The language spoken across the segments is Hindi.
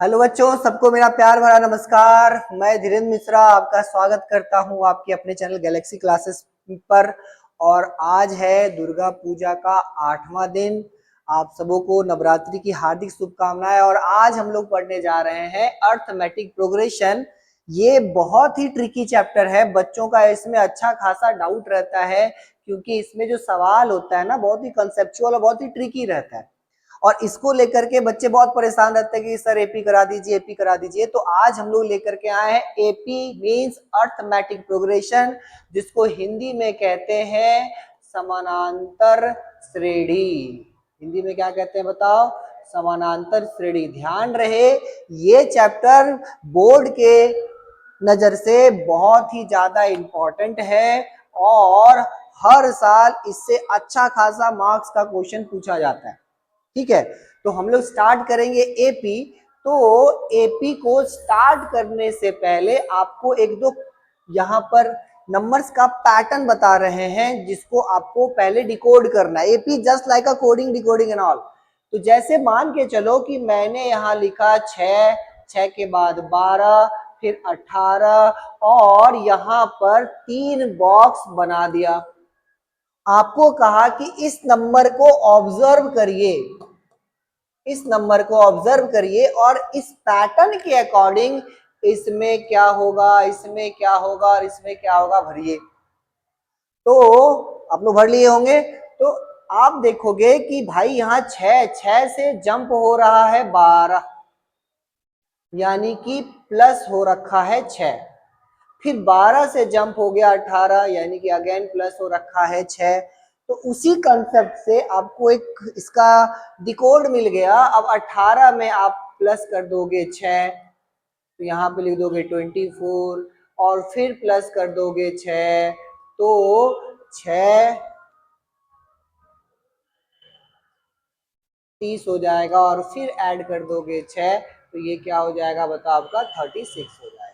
हेलो बच्चों, सबको मेरा प्यार भरा नमस्कार। मैं धीरेन्द्र मिश्रा आपका स्वागत करता हूं आपके अपने चैनल गैलेक्सी क्लासेस पर। और आज है दुर्गा पूजा का 8वां दिन। आप सबों को नवरात्रि की हार्दिक शुभकामनाएं। और आज हम लोग पढ़ने जा रहे हैं अर्थमेटिक प्रोग्रेशन। ये बहुत ही ट्रिकी चैप्टर है, बच्चों का इसमें अच्छा खासा डाउट रहता है क्योंकि इसमें जो सवाल होता है ना, बहुत ही कंसेप्चुअल और बहुत ही ट्रिकी रहता है। और इसको लेकर के बच्चे बहुत परेशान रहते हैं कि सर एपी करा दीजिए, एपी करा दीजिए। तो आज हम लोग लेकर के आए हैं एपी मींस अर्थमेटिक प्रोग्रेशन, जिसको हिंदी में कहते हैं समानांतर श्रेणी। हिंदी में क्या कहते हैं बताओ? समानांतर श्रेणी। ध्यान रहे, ये चैप्टर बोर्ड के नजर से बहुत ही ज्यादा इंपॉर्टेंट है और हर साल इससे अच्छा खासा मार्क्स का क्वेश्चन पूछा जाता है। ठीक है, तो हम लोग स्टार्ट करेंगे एपी। तो एपी को स्टार्ट करने से पहले आपको एक दो यहाँ पर नंबर्स का पैटर्न बता रहे हैं, जिसको आपको पहले डिकोड करना है। AP just like a coding, decoding and all. तो जैसे मान के चलो कि मैंने यहाँ लिखा 6, 6 के बाद 12, फिर 18 और यहाँ पर 3 बॉक्स बना दिया। आपको कहा कि इस नंबर को ऑब्जर्व करिए, इस नंबर को ऑब्जर्व करिए और इस पैटर्न के अकॉर्डिंग इसमें क्या होगा, इसमें क्या होगा और इसमें क्या होगा भरिए। तो आप लोग भर लिए होंगे। तो आप देखोगे कि भाई यहाँ 6 से जंप हो रहा है 12, यानी कि प्लस हो रखा है 6। फिर 12 से जंप हो गया 18, यानी कि अगेन प्लस हो रखा है 6। तो उसी कंसेप्ट से आपको एक इसका डिकोड मिल गया। अब 18 में आप प्लस कर दोगे 6, तो यहाँ पे लिख दोगे 24 और फिर प्लस कर दोगे 6, तो 6 30 हो जाएगा और फिर ऐड कर दोगे 6, तो ये क्या हो जाएगा बताओ? आपका 36 हो जाएगा।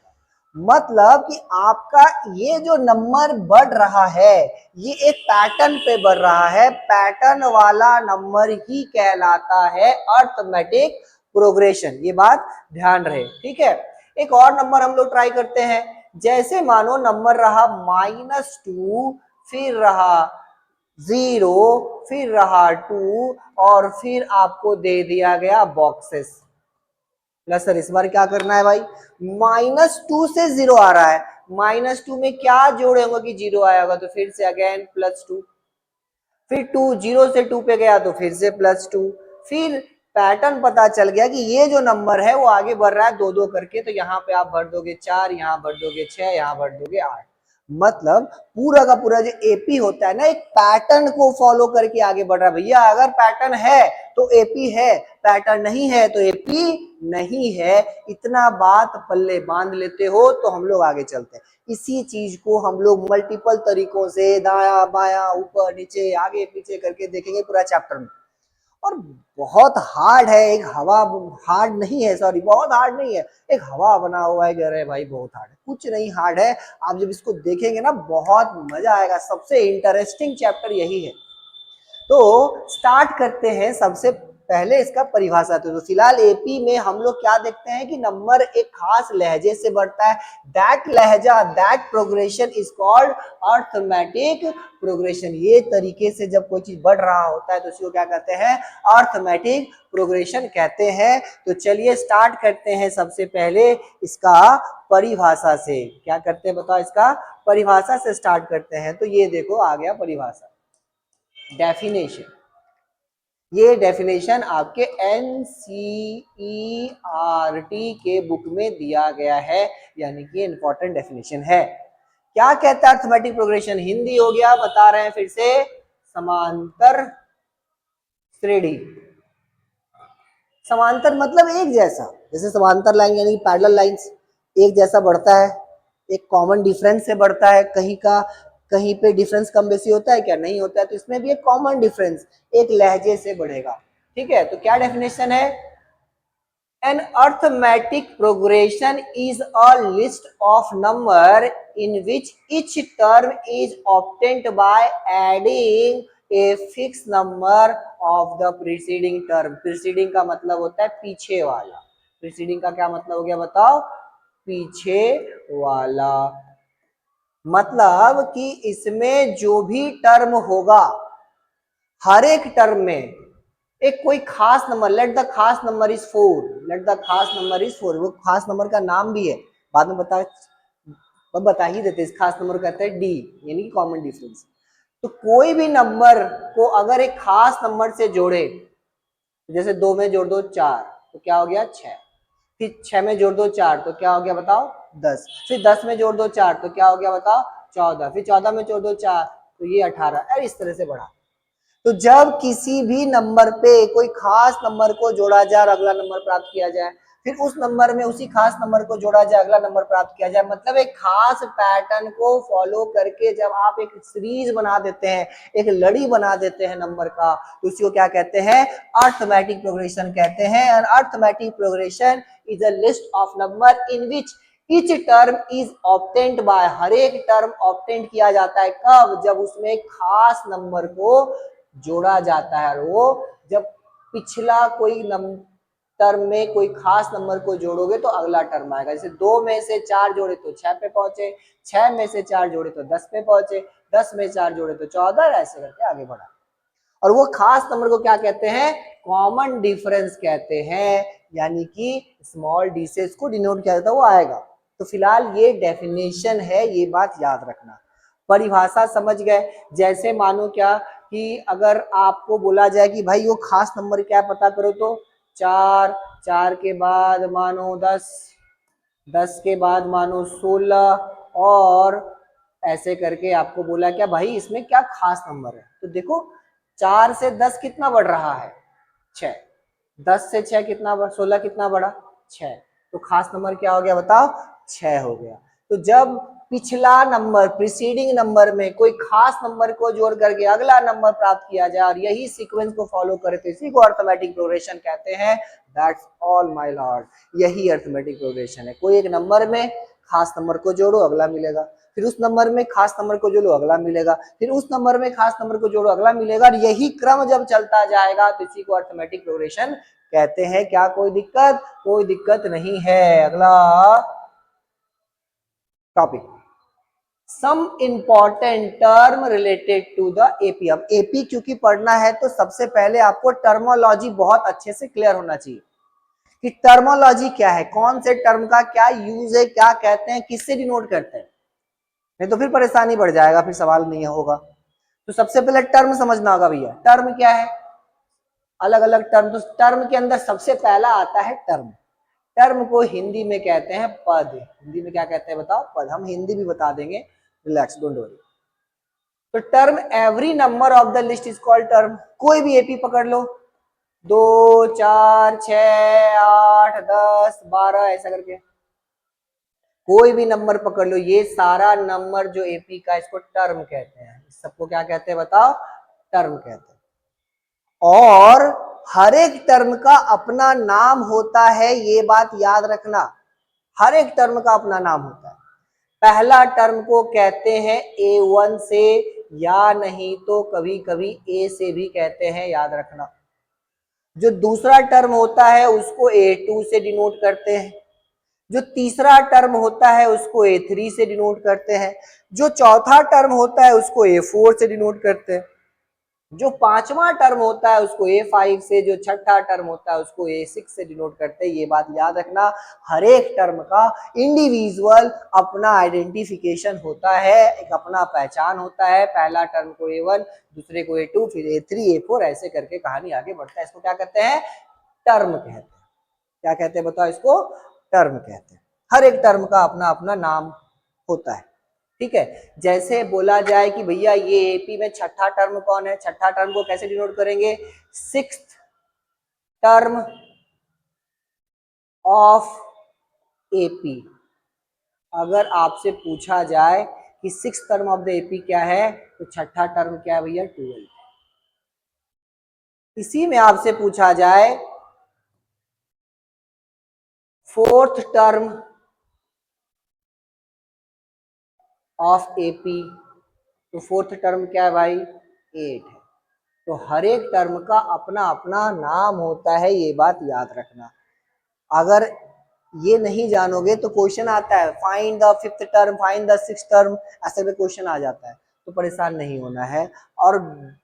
मतलब कि आपका ये जो नंबर बढ़ रहा है, ये एक पैटर्न पे बढ़ रहा है। पैटर्न वाला नंबर ही कहलाता है अर्थमेटिक प्रोग्रेशन। ये बात ध्यान रहे, ठीक है। एक और नंबर हम लोग ट्राई करते हैं। जैसे मानो नंबर रहा -2, फिर रहा 0, फिर रहा 2 और फिर आपको दे दिया गया बॉक्सेस। सर इस बार क्या करना है भाई? -2 से 0 आ रहा है, -2 में क्या जोड़े होंगे कि 0 आया होगा? तो फिर से अगेन +2, फिर 2, 0 से 2 पे गया तो फिर से +2। फिर पैटर्न पता चल गया कि ये जो नंबर है वो आगे बढ़ रहा है 2-2 करके। तो यहाँ पे आप भर दोगे 4, यहाँ भर दोगे 6, यहाँ भर दोगे 8। मतलब पूरा का पूरा जो एपी होता है ना, एक पैटर्न को फॉलो करके आगे बढ़ रहा है। भैया अगर पैटर्न है तो एपी है, पैटर्न नहीं है तो एपी नहीं है। इतना बात पल्ले बांध लेते हो तो हम लोग आगे चलते हैं। इसी चीज को हम लोग मल्टीपल तरीकों से दाया बाया ऊपर नीचे आगे पीछे करके देखेंगे पूरा चैप्टर में। और बहुत हार्ड है, एक हवा हार्ड नहीं है, सॉरी बहुत हार्ड नहीं है, एक हवा बना हुआ है कह रहे भाई बहुत हार्ड है। कुछ नहीं हार्ड है, आप जब इसको देखेंगे ना बहुत मजा आएगा। सबसे इंटरेस्टिंग चैप्टर यही है। तो स्टार्ट करते हैं सबसे पहले इसका परिभाषा। तो फिलहाल एपी में हम लोग क्या देखते हैं कि नंबर एक खास लहजे से बढ़ता है। दैट लहजा, that progression is called arithmetic progression. ये तरीके से जब कोई चीज बढ़ रहा होता है तो उसको क्या कहते हैं? अर्थमेटिक प्रोग्रेशन कहते हैं। तो चलिए स्टार्ट करते हैं सबसे पहले इसका परिभाषा से। क्या करते हैं बताओ? इसका परिभाषा से स्टार्ट करते हैं। तो ये देखो आ गया परिभाषा, डेफिनेशन। ये डेफिनेशन आपके एनसीईआरटी के बुक में दिया गया है, यानी कि इंपॉर्टेंट डेफिनेशन है। क्या कहता है अर्थमेटिक प्रोग्रेशन? हिंदी हो गया, बता रहे हैं फिर से, समांतर श्रेणी। समांतर मतलब एक जैसा, जैसे समांतर लाइन यानी पैरेलल लाइंस एक जैसा बढ़ता है, एक कॉमन डिफरेंस से बढ़ता है। कहीं पे डिफरेंस कम बेसी होता है क्या? नहीं होता है। तो इसमें भी एक कॉमन डिफरेंस एक लहजे से बढ़ेगा। ठीक है, तो क्या डेफिनेशन है? An arithmetic progression is a list of number in which each term is obtained by adding a fixed number of the preceding term. preceding का मतलब होता है पीछे वाला, प्रीसीडिंग का क्या मतलब हो गया बताओ, पीछे वाला। मतलब कि इसमें जो भी टर्म होगा, हर एक टर्म में एक कोई खास नंबर, लेट द खास नंबर इज 4, लेट द खास नंबर इज 4, वो खास नंबर का नाम भी है, बाद में बता ही देते, इस खास नंबर को कहते हैं डी, यानी कि कॉमन डिफरेंस। तो कोई भी नंबर को अगर एक खास नंबर से जोड़े, जैसे 2 में जोड़ दो 4 तो क्या हो गया 6, फिर 6 में जोड़ दो 4 तो क्या हो गया बताओ 10, फिर 10 में जोड़ दो 4 तो क्या हो गया बताओ 14, फिर 14 में जोड़ दो 4 तो ये 18, और इस तरह से बढ़ा। तो जब किसी भी नंबर पे कोई खास नंबर को जोड़ा जाए और अगला नंबर प्राप्त किया जाए, फिर उस नंबर में उसी खास नंबर को जोड़ा जाए, अगला नंबर प्राप्त किया जाए, मतलब एक खास पैटर्न को फॉलो करके जब आप एक सीरीज बना देते हैं, एक लड़ी बना देते हैं नंबर का, तो उसी को क्या कहते हैं, अर्थमेटिक प्रोग्रेशन कहते हैं। And arithmetic progression is a list of number in which each term is obtained by, हर एक टर्म ऑब्टेन्ड किया जाता है कब, जब उसमें एक खास नंबर को जोड़ा जाता है। और वो जब पिछला कोई टर्म में कोई खास नंबर को जोड़ोगे तो अगला टर्म आएगा। जैसे 2 में से 4 जोड़े तो 6 पे पहुंचे, 6 में से 4 जोड़े तो 10 पे पहुंचे, 10 में 4 जोड़े तो 14, ऐसे करके आगे बढ़ा। और वो खास नंबर को क्या कहते हैं, कॉमन डिफरेंस कहते हैं, यानी कि स्मॉल डी से इसको डिनोट किया जाता है, वो आएगा। तो फिलहाल ये डेफिनेशन है, ये बात याद रखना। परिभाषा समझ गए। जैसे मानो क्या कि अगर आपको बोला जाए कि भाई वो खास नंबर क्या पता करो, तो 4, 4 के बाद मानो 10, 10 के बाद मानो 16, और ऐसे करके आपको बोला क्या भाई इसमें क्या खास नंबर है, तो देखो 4 से 10 कितना बढ़ रहा है 6, 10 से 6 कितना बढ़, 16 कितना बढ़ा 6, तो खास नंबर क्या हो गया बताओ 6 हो गया। तो जब पिछला नंबर प्रीसीडिंग नंबर में कोई खास नंबर को जोड़ करके अगला नंबर प्राप्त किया जाए और यही सीक्वेंस को फॉलो करे तो इसी को अर्थमेटिक प्रोग्रेशन कहते हैं। दैट्स ऑल माय लॉर्ड, यही अर्थमेटिक प्रोग्रेशन है। कोई एक नंबर में खास नंबर को जोड़ो अगला मिलेगा, फिर उस नंबर में खास नंबर को जोड़ो अगला मिलेगा, फिर उस नंबर में खास नंबर को जोड़ो अगला मिलेगा, और यही क्रम जब चलता जाएगा तो इसी को अर्थमेटिक प्रोग्रेशन कहते हैं। क्या कोई दिक्कत? कोई दिक्कत नहीं है। अगला topic, some important term related to the AP. अब एपी क्योंकि पढ़ना है तो सबसे पहले आपको टर्मोलॉजी बहुत अच्छे से क्लियर होना चाहिए कि टर्मोलॉजी क्या है, कौन से टर्म का क्या यूज है, क्या कहते हैं, किससे डिनोट करते हैं, नहीं तो फिर परेशानी बढ़ जाएगा, फिर सवाल नहीं होगा। तो सबसे पहले टर्म समझना होगा भैया, टर्म क्या है, अलग अलग टर्म। तो टर्म के अंदर सबसे पहला आता है टर्म। टर्म को हिंदी में कहते हैं पद। हिंदी में क्या कहते हैं बताओ? पद। हम हिंदी भी बता देंगे, रिलैक्स, डोंट वरी। तो term, every number of the list is called term. कोई भी एपी पकड़ लो, 2, 4, 6, 8, 10, 12 ऐसा करके कोई भी नंबर पकड़ लो, ये सारा नंबर जो एपी का, इसको टर्म कहते हैं। सबको क्या कहते हैं बताओ? टर्म कहते हैं। और हर एक टर्म का अपना नाम होता है, ये बात याद रखना। हर एक टर्म का अपना नाम होता है। पहला टर्म को कहते हैं A1 से, या नहीं तो कभी कभी A से भी कहते हैं, याद रखना। जो दूसरा टर्म होता है उसको A2 से डिनोट करते हैं। जो तीसरा टर्म होता है उसको A3 से डिनोट करते हैं। जो चौथा टर्म होता है उसको A4 से डिनोट करते हैं। जो पांचवा टर्म होता है उसको A5 से, जो छठा टर्म होता है उसको A6 से डिनोट करते हैं। ये बात याद रखना। हर एक टर्म का इंडिविजुअल अपना आइडेंटिफिकेशन होता है, एक अपना पहचान होता है। पहला टर्म को A1, दूसरे को A2, फिर A3, A4 ऐसे करके कहानी आगे बढ़ता है। इसको क्या कहते हैं? टर्म कहते हैं। क्या कहते हैं बताओ? इसको टर्म कहते हैं। हर एक टर्म का अपना अपना नाम होता है, ठीक है। जैसे बोला जाए कि भैया ये एपी में छठा टर्म कौन है, छठा टर्म को कैसे डिनोट करेंगे? Sixth term of AP. अगर आपसे पूछा जाए कि six term of the AP क्या है, तो छठा टर्म क्या है भैया? 12। इसी में आपसे पूछा जाए फोर्थ टर्म ऑफ एपी, तो फोर्थ टर्म क्या है भाई? 8 है। तो हर एक टर्म का अपना अपना नाम होता है, ये बात याद रखना। अगर ये नहीं जानोगे तो क्वेश्चन आता है find the fifth term, find the sixth term, ऐसे में क्वेश्चन आ जाता है, तो परेशान नहीं होना है। और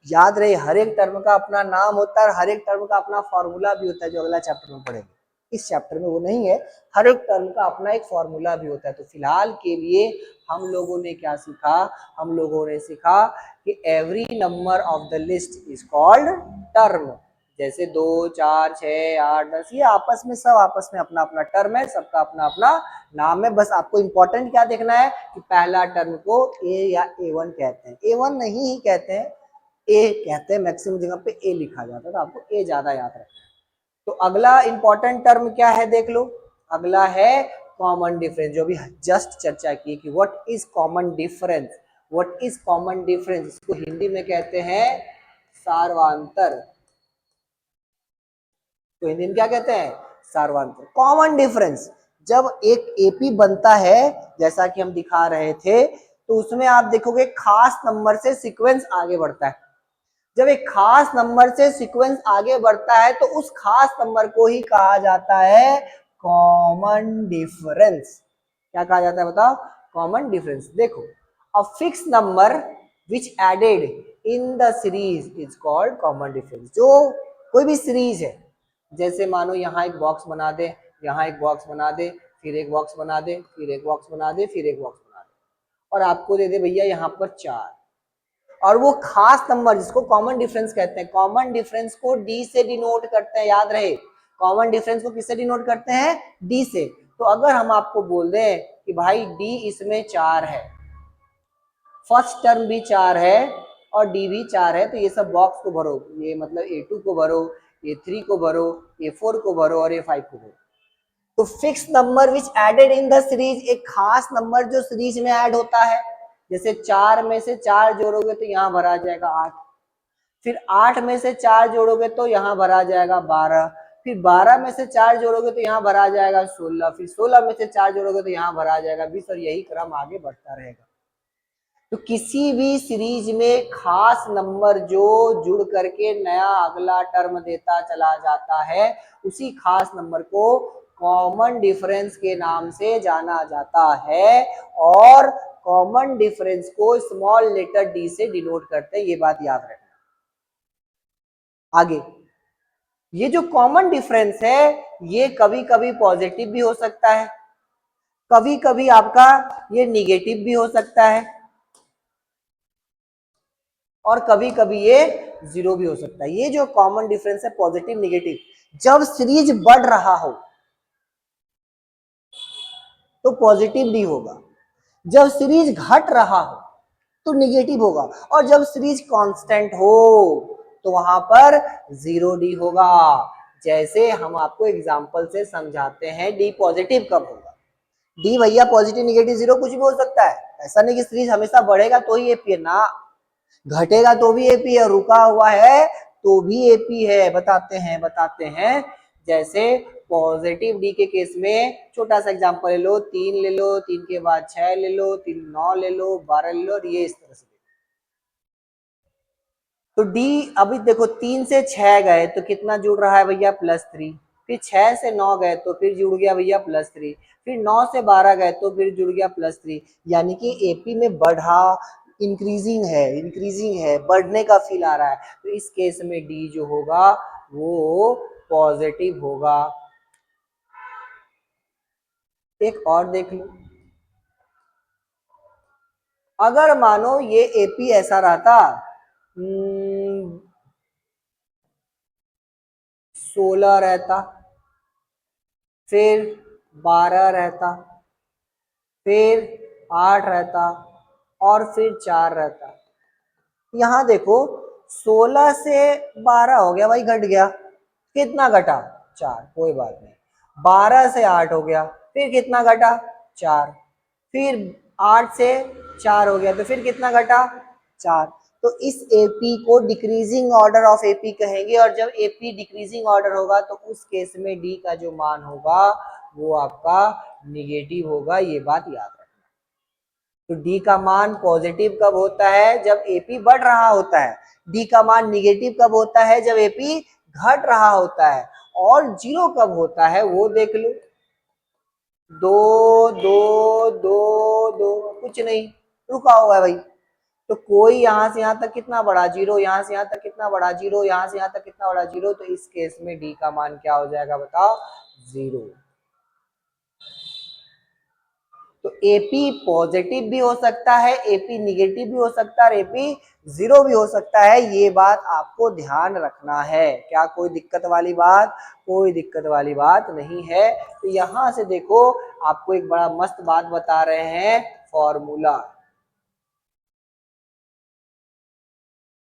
याद रहे हर एक टर्म का अपना नाम होता है और हर एक टर्म का अपना फॉर्मूला भी होता है, जो अगला चैप्टर में पढ़ेंगे। इस चैप्टर में वो नहीं है, हर एक टर्म का अपना एक फॉर्मूला भी होता है। तो फिलहाल के लिए हम लोगों ने क्या सीखा, हम लोगों ने सीखा कि every number of the list is called term. जैसे 2, 4, 6, 8, 10 ये आपस में सब आपस में अपना अपना टर्म है, सबका अपना अपना नाम है। बस आपको इंपॉर्टेंट क्या देखना है कि पहला टर्म को ए या A1 कहते हैं, A1 नहीं ही कहते हैं, ए कहते हैं, मैक्सिमम जगह पे ए लिखा जाता है, तो आपको ए ज्यादा याद रखना है। तो अगला इंपॉर्टेंट टर्म क्या है देख लो, अगला है कॉमन डिफरेंस, जो भी जस्ट चर्चा की कि what is common difference, what is common difference, इसको हिंदी में कहते हैं सार्वंतर। तो हिंदी में क्या कहते हैं, सार्वंतर। कॉमन डिफरेंस, जब एक एपी बनता है जैसा कि हम दिखा रहे थे, तो उसमें आप देखोगे खास नंबर से सीक्वेंस आगे बढ़ता है। जब एक खास नंबर से सीक्वेंस आगे बढ़ता है तो उस खास नंबर को ही कहा जाता है कॉमन डिफरेंस। क्या कहा जाता है बताओ, कॉमन डिफरेंस। देखो, a fix number which added in the series is called common difference. जो कोई भी सीरीज है, जैसे मानो यहाँ एक बॉक्स बना दे, यहाँ एक बॉक्स बना दे, फिर एक बॉक्स बना दे, फिर एक बॉक्स बना दे, फिर एक बॉक्स बना दे, और आपको दे दे भैया यहाँ पर 4, और वो खास नंबर जिसको कॉमन डिफरेंस कहते हैं, कॉमन डिफरेंस को डी से डिनोट करते हैं, याद रहे कॉमन डिफरेंस को किससे डिनोट करते हैं, डी से। तो अगर हम आपको बोल दें कि भाई डी इसमें 4 है, फर्स्ट टर्म भी 4 है और डी भी 4 है, तो ये सब बॉक्स को भरो, ये मतलब A2 को भरो, A3 को भरो, A4 को भरो और A5 को भरो। तो fix number which added in the series, एक खास नंबर जो सीरीज में ऐड होता है, जैसे 4 में से 4 जोड़ोगे तो यहाँ भरा जाएगा 8, फिर 8 में से 4 जोड़ोगे तो यहाँ भरा जाएगा 12, फिर 12 में से 4 जोड़ोगे तो यहाँ भरा जाएगा 16, फिर 16 में से 4 जोड़ोगे तो यहाँ भरा जाएगा 20, और यही क्रम आगे बढ़ता रहेगा। तो किसी भी सीरीज में खास नंबर जो जुड़ करके नया अगला टर्म देता चला जाता है, उसी खास नंबर को कॉमन डिफरेंस के नाम से जाना जाता है, और कॉमन डिफरेंस को स्मॉल लेटर डी से डिनोट करते हैं, ये बात याद रखना। आगे, ये जो कॉमन डिफरेंस है ये कभी कभी पॉजिटिव भी हो सकता है, कभी कभी आपका ये निगेटिव भी हो सकता है, और कभी कभी ये 0 भी हो सकता है। ये जो कॉमन डिफरेंस है पॉजिटिव निगेटिव, जब सीरीज बढ़ रहा हो तो पॉजिटिव भी होगा, जब सीरीज घट रहा हो तो निगेटिव होगा, और जब सीरीज कांस्टेंट हो तो वहां पर 0D होगा। जैसे हम आपको एग्जांपल से समझाते हैं, डी पॉजिटिव कब होगा, डी भैया पॉजिटिव निगेटिव 0 कुछ भी हो सकता है, ऐसा नहीं कि सीरीज हमेशा बढ़ेगा तो ही एपी है ना, घटेगा तो भी एपी है, रुका हुआ है तो भी एपी है। बताते हैं जैसे पॉजिटिव डी के केस में छोटा सा एग्जांपल ले लो, 3 ले लो, 3 के बाद 6 ले लो, 3 9 ले लो, 12 ले लो, और ये इस तरह से। तो डी अभी देखो 3 से 6 गए तो कितना जुड़ रहा है भैया, +3, फिर 6 से 9 गए तो फिर जुड़ गया भैया +3, फिर 9 से 12 गए तो फिर जुड़ गया +3, यानी कि एपी में बढ़ा, इंक्रीजिंग है, बढ़ने का फील आ रहा है। तो इस केस में डी जो होगा वो पॉजिटिव होगा। एक और देख लो, अगर मानो ये एपी ऐसा रहता 16 रहता, फिर 12 रहता, फिर 8 रहता, और फिर 4 रहता। यहाँ देखो 16 से 12 हो गया भाई, घट गया, कितना घटा, 4, कोई बात नहीं। 12 से 8 हो गया, फिर कितना घटा, 4, फिर 8 से 4 हो गया तो फिर कितना घटा, 4। तो इस एपी को डिक्रीजिंग ऑर्डर ऑफ एपी कहेंगे, और जब एपी डिक्रीजिंग ऑर्डर होगा तो उस केस में डी का जो मान होगा वो आपका निगेटिव होगा, ये बात याद रखना। तो डी का मान पॉजिटिव कब होता है, जब एपी बढ़ रहा होता है, डी का मान निगेटिव कब होता है, जब एपी घट रहा होता है, और जीरो कब होता है वो देख लो। दो दो दो दो, कुछ नहीं, रुका हुआ है भाई। तो कोई यहां से यहां तक कितना बड़ा जीरो, यहां से यहां तक कितना बड़ा जीरो, यहां से यहां तक कितना बड़ा जीरो, तो इस केस में डी का मान क्या हो जाएगा बताओ, जीरो। तो एपी पॉजिटिव भी हो सकता है, एपी निगेटिव भी हो सकता है, और एपी जीरो भी हो सकता है। ये बात आपको ध्यान रखना है। क्या कोई दिक्कत वाली बात? कोई दिक्कत वाली बात नहीं है। तो यहां से देखो, आपको एक बड़ा मस्त बात बता रहे हैं, formula,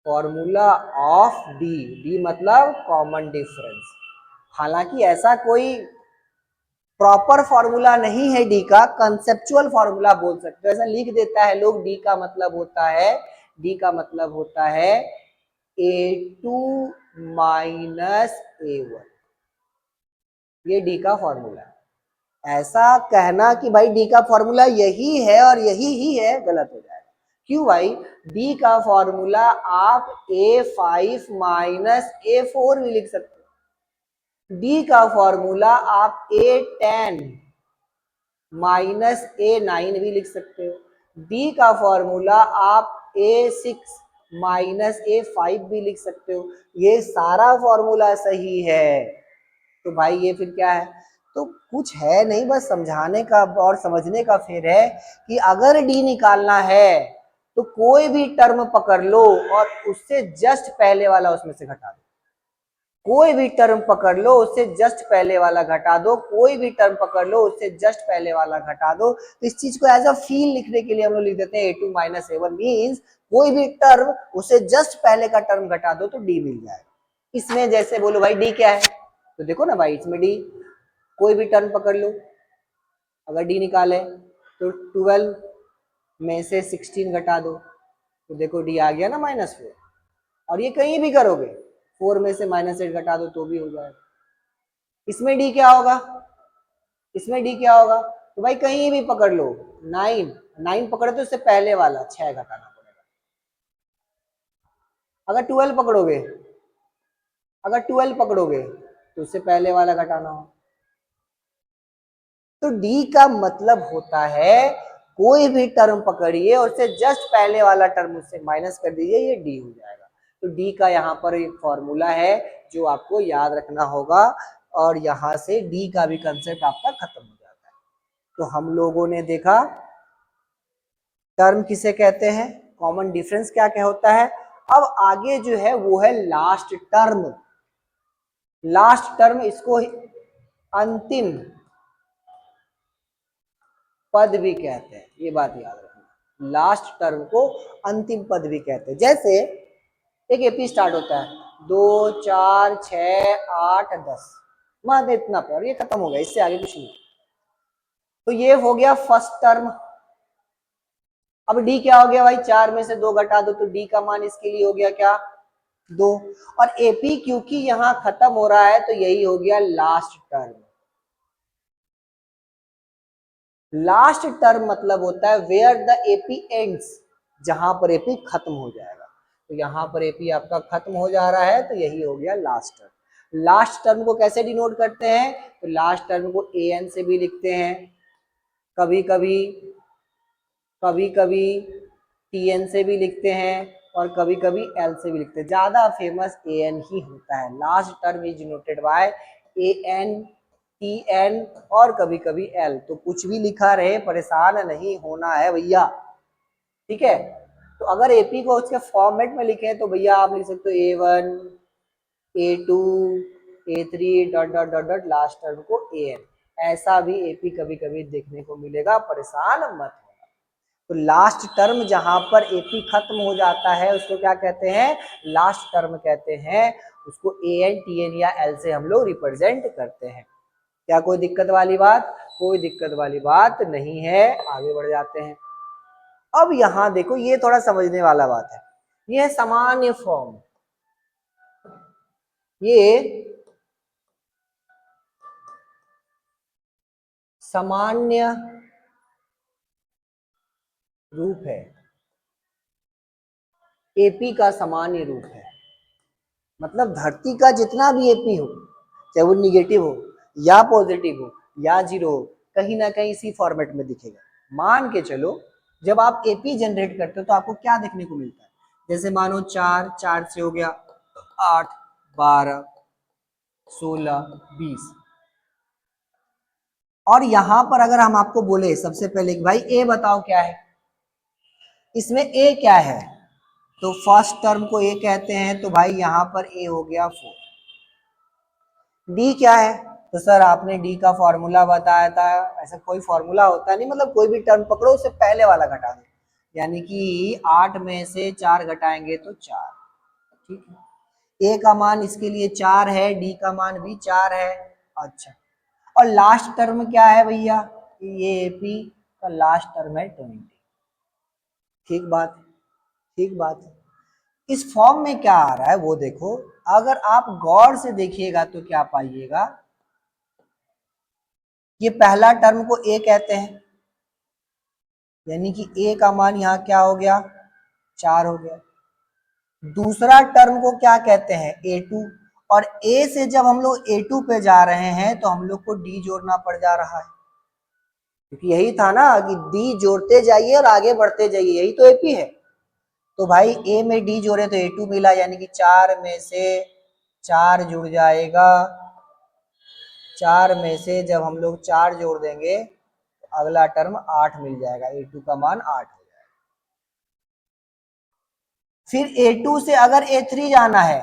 formula of D. D मतलब कॉमन डिफरेंस। हालांकि ऐसा कोई प्रॉपर फॉर्मूला नहीं है डी का, कंसेप्चुअल फॉर्मूला बोल सकते हो, ऐसा लिख देता है लोग। डी का मतलब होता है, डी का मतलब होता है A2 माइनस A1, ये डी का फॉर्मूला है। ऐसा कहना कि भाई डी का फॉर्मूला यही है और यही ही है, गलत हो जाएगा। क्यों भाई? डी का फॉर्मूला आप A5 माइनस A4 भी लिख सकते हो। डी का फॉर्मूला आप A10 माइनस A9 भी लिख सकते हो। डी का फॉर्मूला आप A6 माइनस A5 भी लिख सकते हो। ये सारा फॉर्मूला सही है। तो भाई ये फिर क्या है? तो कुछ है नहीं, बस समझाने का और समझने का फेर है कि अगर डी निकालना है तो कोई भी टर्म पकड़ लो और उससे जस्ट पहले वाला उसमें से घटा दो। कोई भी टर्म पकड़ लो, उससे जस्ट पहले वाला घटा दो। कोई भी टर्म पकड़ लो, उससे जस्ट पहले वाला घटा दो। तो इस चीज को एज अ फील लिखने के लिए हम लोग लिख देते हैं A2 माइनस A1 मीन्स कोई भी टर्म, उससे जस्ट पहले का टर्म घटा दो तो डी मिल जाएगा। इसमें जैसे बोलो भाई डी क्या है, तो देखो ना भाई, इसमें डी कोई भी टर्म पकड़ लो, अगर डी निकाले तो 12 में से 16 घटा दो तो देखो डी आ गया ना -4। और ये कहीं भी करोगे, 4 में से -8 घटा दो तो भी हो जाएगा। इसमें डी क्या होगा? इसमें डी क्या होगा? तो भाई कहीं भी पकड़ लो, 9 पकड़े तो उससे पहले वाला 6 घटाना पड़ेगा। अगर 12 पकड़ोगे, अगर 12 पकड़ोगे तो उससे पहले वाला घटाना हो। तो डी का मतलब होता है कोई भी टर्म पकड़िए, उससे जस्ट पहले वाला टर्म उससे माइनस कर दीजिए, ये डी हो जाएगा। तो डी का यहाँ पर एक फॉर्मूला है जो आपको याद रखना होगा, और यहाँ से डी का भी कंसेप्ट आपका खत्म हो जाता है। तो हम लोगों ने देखा टर्म किसे कहते हैं, कॉमन डिफरेंस क्या क्या होता है। अब आगे जो है वो है लास्ट टर्म। लास्ट टर्म, इसको अंतिम पद भी कहते हैं, ये बात याद रखना। लास्ट टर्म को अंतिम पद भी कहते हैं। जैसे एक एपी स्टार्ट होता है 2 4 6 8 10, मान इतना पर ये खत्म हो गया, इससे आगे कुछ नहीं। तो ये हो गया फर्स्ट टर्म। अब डी क्या हो गया भाई, 4 में से 2 घटा दो तो डी का मान इसके लिए हो गया क्या, 2। और एपी क्योंकि यहां खत्म हो रहा है तो यही हो गया लास्ट टर्म। लास्ट टर्म मतलब होता है वेयर द एपी एंड्स, जहां पर एपी खत्म हो जाएगा। तो यहां पर एपी आपका खत्म हो जा रहा है तो यही हो गया लास्ट टर्म। लास्ट टर्म को कैसे डिनोट करते हैं, तो लास्ट टर्म को एन से भी लिखते हैं, कभी कभी कभी कभी टीएन से भी लिखते हैं, और कभी कभी एल से भी लिखते हैं। ज्यादा फेमस एन ही होता है। Last term is denoted by n, TN और कभी कभी एल। तो कुछ भी लिखा रहे, परेशान नहीं होना है भैया, ठीक है। तो अगर एपी को उसके फॉर्मेट में लिखे तो भैया आप लिख सकते हो A1 A2 A3 dot dot dot dot, last term को AN। ऐसा भी एपी कभी कभी देखने को मिलेगा, परेशान मत होना। तो लास्ट टर्म जहां पर एपी खत्म हो जाता है उसको क्या कहते हैं, लास्ट टर्म कहते हैं। उसको एन टीएन या एल से हम लोग रिप्रेजेंट करते हैं। क्या कोई दिक्कत वाली बात? कोई दिक्कत वाली बात नहीं है। आगे बढ़ जाते हैं। अब यहां देखो, ये थोड़ा समझने वाला बात है। ये है सामान्य फॉर्म, ये सामान्य रूप है, एपी का सामान्य रूप है। मतलब धरती का जितना भी एपी हो, चाहे वो निगेटिव हो या पॉजिटिव हो या जीरो हो, कहीं ना कहीं इसी फॉर्मेट में दिखेगा। मान के चलो जब आप एपी जनरेट करते हो तो आपको क्या देखने को मिलता है, जैसे मानो 4, 4 से हो गया 8, 12, 16, 20। और यहां पर अगर हम आपको बोले सबसे पहले कि भाई ए बताओ क्या है, इसमें ए क्या है, तो फर्स्ट टर्म को ए कहते हैं, तो भाई यहां पर ए हो गया 4। डी क्या है, तो सर आपने डी का फॉर्मूला बताया था, ऐसा कोई फॉर्मूला होता नहीं, मतलब कोई भी टर्म पकड़ो उससे पहले वाला घटा दो, यानी कि 8 में से 4 घटाएंगे तो 4। ठीक है, ए का मान इसके लिए 4 है, डी का मान भी 4 है। अच्छा, और लास्ट टर्म क्या है भैया, ये एपी का लास्ट टर्म है 20। ठीक बात है, ठीक बात है। इस फॉर्म में क्या आ रहा है वो देखो, अगर आप गौर से देखिएगा तो क्या पाइएगा, ये पहला टर्म को ए कहते हैं, यानी कि ए का मान यहाँ क्या हो गया, 4 हो गया। दूसरा टर्म को क्या कहते हैं, a2, और a से जब हम लोग a2 पे जा रहे हैं तो हम लोग को d जोड़ना पड़ जा रहा है, क्योंकि यही था ना कि d जोड़ते जाइए और आगे बढ़ते जाइए, यही तो एपी है। तो भाई a में d जोड़े तो a2 मिला, यानी कि 4 में से 4 जुड़ जाएगा, 4 में से जब हम लोग 4 जोड़ देंगे तो अगला टर्म 8 मिल जाएगा, a2 का मान 8 हो जाएगा। फिर a2 से अगर a3 जाना है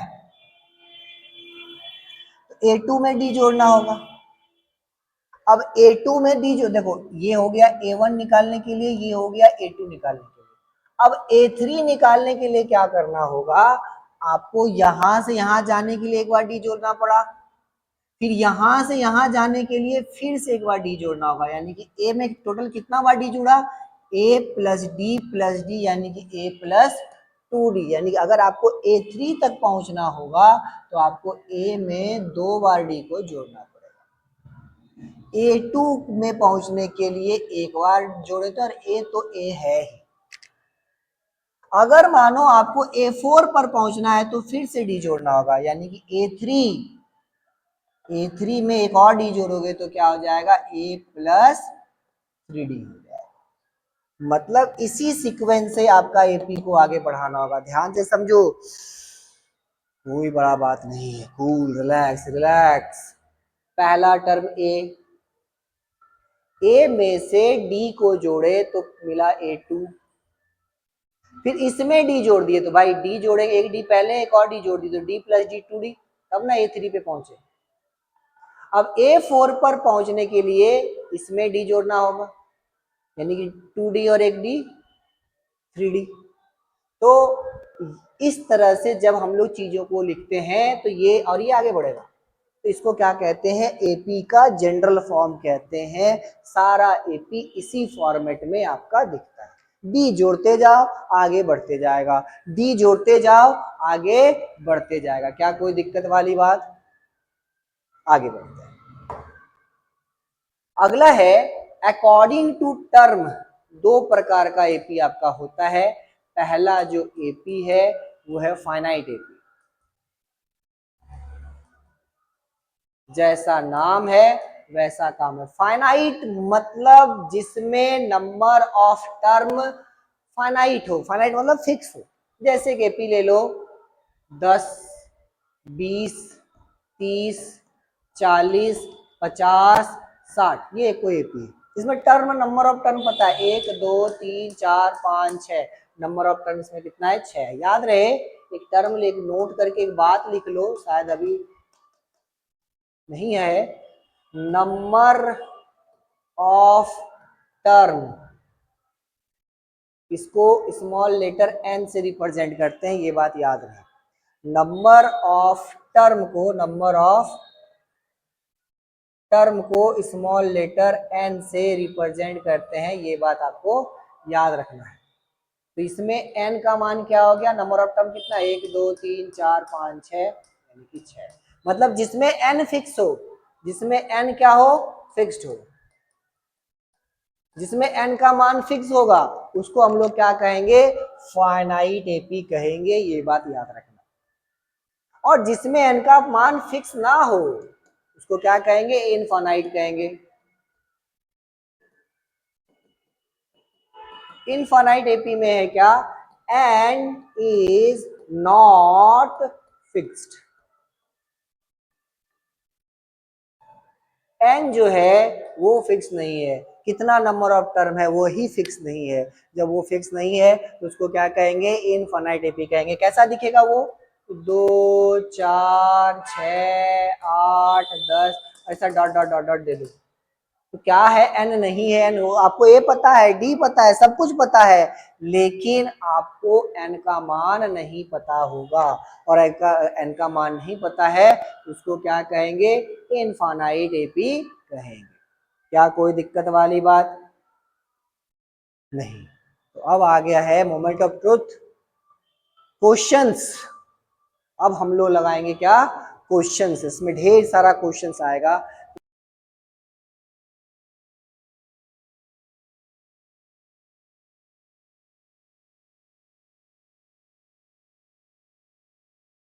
तो a2 में d जोड़ना होगा। अब a2 में d जो देखो, ये हो गया a1 निकालने के लिए, ये हो गया a2 निकालने के लिए। अब a3 निकालने के लिए क्या करना होगा, आपको यहां से यहां जाने के लिए एक बार d जोड़ना पड़ा, फिर यहां से यहां जाने के लिए फिर से एक बार d जोड़ना होगा, यानी कि a में टोटल कितना बार d जुड़ा, a प्लस डी, यानी कि a प्लस 2d। यानी कि अगर आपको a3 तक पहुंचना होगा तो आपको a में 2 बार d को जोड़ना पड़ेगा। a2 में पहुंचने के लिए एक बार जोड़े थे, और a तो a है ही। अगर मानो आपको a4 पर पहुंचना है तो फिर से d जोड़ना होगा, यानी कि a3 में एक और d जोड़ोगे तो क्या हो जाएगा, a प्लस 3d हो जाएगा। मतलब इसी सीक्वेंस से आपका एपी को आगे बढ़ाना होगा, ध्यान से समझो, कोई बड़ा बात नहीं है, कूल, रिलैक्स रिलैक्स। पहला टर्म ए में से डी को जोड़े तो मिला a2, फिर इसमें डी जोड़ दिए तो भाई डी जोड़ेंगे, एक डी पहले एक और डी जोड़ दी तो डी प्लस डी 2d, तब ना a3 पे पहुंचे। अब a4 पर पहुंचने के लिए इसमें डी जोड़ना होगा, यानी कि 2d और एक डी 3d। तो इस तरह से जब हम लोग चीजों को लिखते हैं तो ये और ये आगे बढ़ेगा, तो इसको क्या कहते हैं, एपी का जनरल फॉर्म कहते हैं। सारा एपी इसी फॉर्मेट में आपका दिखता है, डी जोड़ते जाओ आगे बढ़ते जाएगा, डी जोड़ते जाओ आगे बढ़ते जाएगा, क्या कोई दिक्कत वाली बात, आगे बढ़ते हैं। अगला है अकॉर्डिंग टू टर्म, 2 प्रकार का एपी आपका होता है। पहला जो एपी है वो है फाइनाइट एपी, जैसा नाम है वैसा काम है। फाइनाइट मतलब जिसमें नंबर ऑफ टर्म फाइनाइट हो, फाइनाइट मतलब फिक्स हो, जैसे कि एपी ले लो 10, 20, 30, 40, 50, 60, ये कोई एपी है। इसमें टर्म, नंबर ऑफ टर्म पता है, 1, 2, 3, 4, 5, 6, नंबर ऑफ टर्म इसमें कितना है, 6। याद रहे, एक टर्म ले नोट करके एक बात लिख लो, शायद अभी नहीं है, नंबर ऑफ टर्म, इसको स्मॉल लेटर एन से रिप्रेजेंट करते हैं, ये बात याद रहे। नंबर ऑफ टर्म को, नंबर ऑफ टर्म को स्मॉल लेटर एन से रिप्रेजेंट करते हैं, ये बात आपको याद रखना है। तो इसमें एन का मान क्या हो गया, नंबर ऑफ टर्म कितना, 1, 2, 3, 4, 5, 6, यानी कि 6। मतलब जिसमें एन फिक्स हो, जिसमें एन क्या हो, फिक्स्ड हो, जिसमें एन का मान फिक्स होगा उसको हम लोग क्या कहेंगे, फाइनाइट एपी कहेंगे, ये बात याद रखना। और जिसमें एन का मान फिक्स ना हो, उसको क्या कहेंगे, इनफाइनाइट कहेंगे। इनफाइनाइट एपी में है क्या, and is not fixed. N जो है वो फिक्स नहीं है, कितना नंबर ऑफ टर्म है वो ही फिक्स नहीं है। जब वो फिक्स नहीं है तो उसको क्या कहेंगे, इनफाइनाइट एपी कहेंगे। कैसा दिखेगा वो, 2 4 6 8 10 ऐसा डॉट डॉट डॉट डॉट दे दो। तो क्या है, एन नहीं है, एन आपको ए पता है, डी पता है, सब कुछ पता है, लेकिन आपको एन का मान नहीं पता होगा। और एन का मान नहीं पता है तो उसको क्या कहेंगे, इनफाइनाइट एपी कहेंगे। क्या कोई दिक्कत वाली बात नहीं। तो अब आ गया है मोमेंट ऑफ ट्रुथ, क्वेश्चंस। अब हम लोग लगाएंगे क्या, क्वेश्चंस। इसमें ढेर सारा क्वेश्चंस आएगा,